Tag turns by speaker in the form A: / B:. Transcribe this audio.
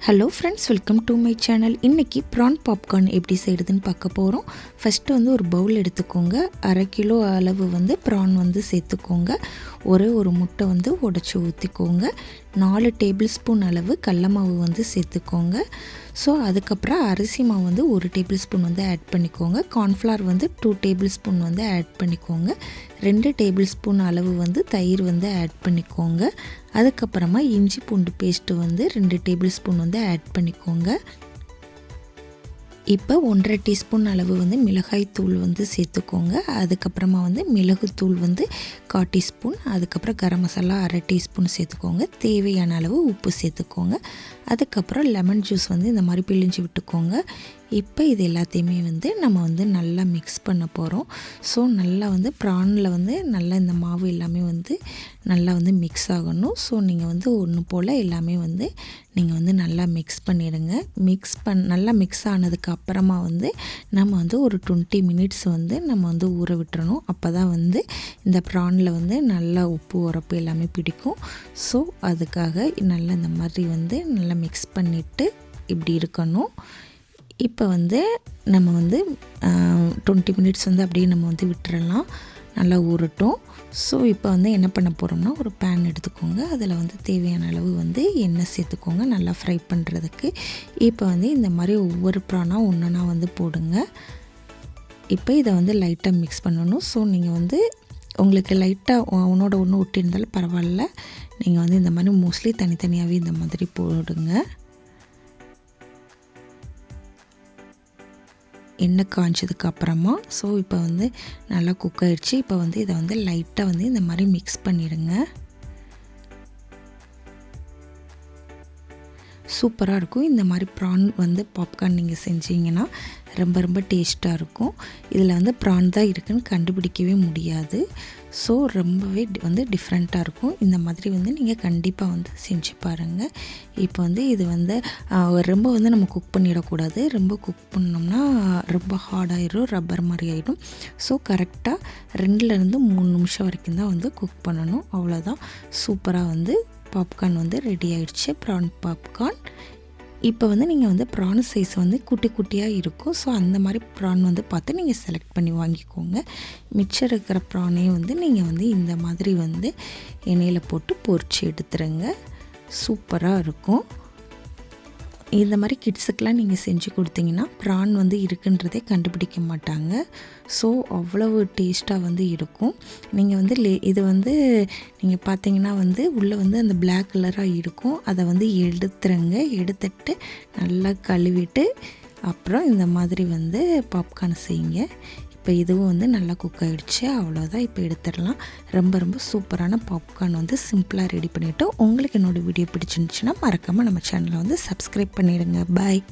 A: Hello friends, welcome to my channel. இன்றைக்கி PRAN popcorn எப்படி செய்கிறதுன்னு பார்க்க போகிறோம். ஃபஸ்ட்டு ஒரு பவுல் எடுத்துக்கோங்க. 1/2 கிலோ அளவு ப்ரான் சேர்த்துக்கோங்க. ஒரு முட்டை உடைச்சி ஊற்றிக்கோங்க. 4 டேபிள் ஸ்பூன் அளவு கடல மாவு சேர்த்துக்கோங்க. ஸோ அதுக்கப்புறம் அரிசி மாவு 1 டேபிள் ஸ்பூன் ஆட் பண்ணிக்கோங்க. கார்ன்ஃப்ளவர் 2 டேபிள் ஸ்பூன் ஆட் பண்ணிக்கோங்க. 2 டேபிள் ஸ்பூன் அளவு தயிர் ஆட் பண்ணிக்கோங்க. அதுக்கப்புறமா இஞ்சி பூண்டு பேஸ்ட்டு 2 டேபிள் ஸ்பூன் ஆட் பண்ணிக்கோங்க. இப்போ 1/2 டீஸ்பூன் அளவு மிளகாய் தூள் சேர்த்துக்கோங்க. அதுக்கப்புறமா மிளகுத்தூள் 1/4 டீஸ்பூன், அதுக்கப்புறம் கரம் மசாலா 1/2 டீஸ்பூன் சேர்த்துக்கோங்க. தேவையான அளவு உப்பு சேர்த்துக்கோங்க. அதுக்கப்புறம் லெமன் ஜூஸ் இந்த மாதிரி பிழிஞ்சு விட்டுக்கோங்க. இப்போ இது எல்லாத்தையுமே நம்ம நல்லா மிக்ஸ் பண்ண போகிறோம். ஸோ நல்லா ப்ரானில் நல்லா இந்த மாவு எல்லாமே நல்லா மிக்ஸ் ஆகணும். ஸோ நீங்கள் ஒன்று போல் எல்லாமே நீங்கள் நல்லா மிக்ஸ் பண்ணிடுங்க. நல்லா மிக்ஸ் ஆனதுக்கு அப்புறமா நம்ம ஒரு 20 மினிட்ஸ் நம்ம ஊற விட்டுறணும். அப்போ தான் இந்த ப்ரானில் நல்லா உப்பு உரப்பு எல்லாமே பிடிக்கும். ஸோ அதுக்காக நல்லா இந்த மாதிரி நல்லா மிக்ஸ் பண்ணிவிட்டு இப்படி இருக்கணும். இப்போ நம்ம 20 மினிட்ஸ் அப்படியே நம்ம விட்டுறலாம், நல்லா ஊறட்டும். ஸோ இப்போ என்ன பண்ண போகிறோம்னா, ஒரு பேன் எடுத்துக்கோங்க. அதில் தேவையான அளவு எண்ணெய் சேர்த்துக்கோங்க, நல்லா ஃப்ரை பண்ணுறதுக்கு. இப்போ இந்த மாதிரி ஒவ்வொரு ப்ரானாக ஒன்றா போடுங்க. இப்போ இதை லைட்டாக மிக்ஸ் பண்ணணும். ஸோ நீங்கள் உங்களுக்கு லைட்டாக ஒன்றோட ஒன்று ஒட்டி இருந்தாலும் பரவாயில்ல. நீங்கள் இந்த மாதிரி மோஸ்ட்லி தனித்தனியாகவே இந்த மாதிரி போடுங்க. எண்ணெய் காய்ச்சதுக்கு அப்புறமா ஸோ இப்போ நல்லா குக் ஆகிடுச்சு. இப்போ இதை லைட்டாக இந்த மாதிரி மிக்ஸ் பண்ணிடுங்க. சூப்பராக இருக்கும். இந்த மாதிரி ப்ரான் பாப்கார்ன் நீங்கள் செஞ்சீங்கன்னா ரொம்ப டேஸ்ட்டாக இருக்கும். இதில் ப்ரான் தான் இருக்குதுன்னு கண்டுபிடிக்கவே முடியாது. ஸோ ரொம்பவே டிஃப்ரெண்ட்டாக இருக்கும். இந்த மாதிரி நீங்கள் கண்டிப்பாக செஞ்சு பாருங்கள். இப்போ இது ரொம்ப நம்ம குக் பண்ணிடக்கூடாது. ரொம்ப குக் பண்ணோம்னா ரொம்ப ஹார்டாயிடும், ரப்பர் மாதிரி ஆகிடும். ஸோ கரெக்டாக 2லேருந்து 3 நிமிஷம் வரைக்கும் தான் குக் பண்ணணும். அவ்வளோதான். சூப்பராக பாப்கார்ன் ரெடி ஆகிடுச்சு, ப்ரான் பாப்கார்ன். இப்போ நீங்கள் ப்ரான் சைஸ் குட்டி குட்டியாக இருக்கும். ஸோ அந்த மாதிரி ப்ரான் பார்த்து நீங்கள் செலக்ட் பண்ணி வாங்கிக்கோங்க. மிச்சம் இருக்கிற ப்ரானே நீங்கள் இந்த மாதிரி எண்ணெயில் போட்டு பொரிச்சு எடுத்துருங்க. சூப்பராக இருக்கும். இந்த மாதிரி கிட்ஸுக்கெலாம் நீங்கள் செஞ்சு கொடுத்தீங்கன்னா ப்ரான் இருக்குன்றதே கண்டுபிடிக்க மாட்டாங்க. ஸோ அவ்வளவு டேஸ்ட்டாக இருக்கும். நீங்கள் இது நீங்கள் பார்த்தீங்கன்னா உள்ளே அந்த பிளாக் கலராக இருக்கும். அதை எடுத்துருங்க. எடுத்துட்டு நல்லா கழுவிட்டு அப்புறம் இந்த மாதிரி பாப்கார்ன் செய்யுங்க. இப்போ இதுவும் நல்லா குக் ஆகிடுச்சு. அவ்வளோதான். இப்போ எடுத்துடலாம். ரொம்ப சூப்பரான பாப்கார்ன் சிம்பிளாக ரெடி பண்ணிவிட்டு, உங்களுக்கு என்னோடய வீடியோ பிடிச்சிருந்துச்சுன்னா மறக்காமல் நம்ம சேனலை சப்ஸ்கிரைப் பண்ணிவிடுங்க. பாய்.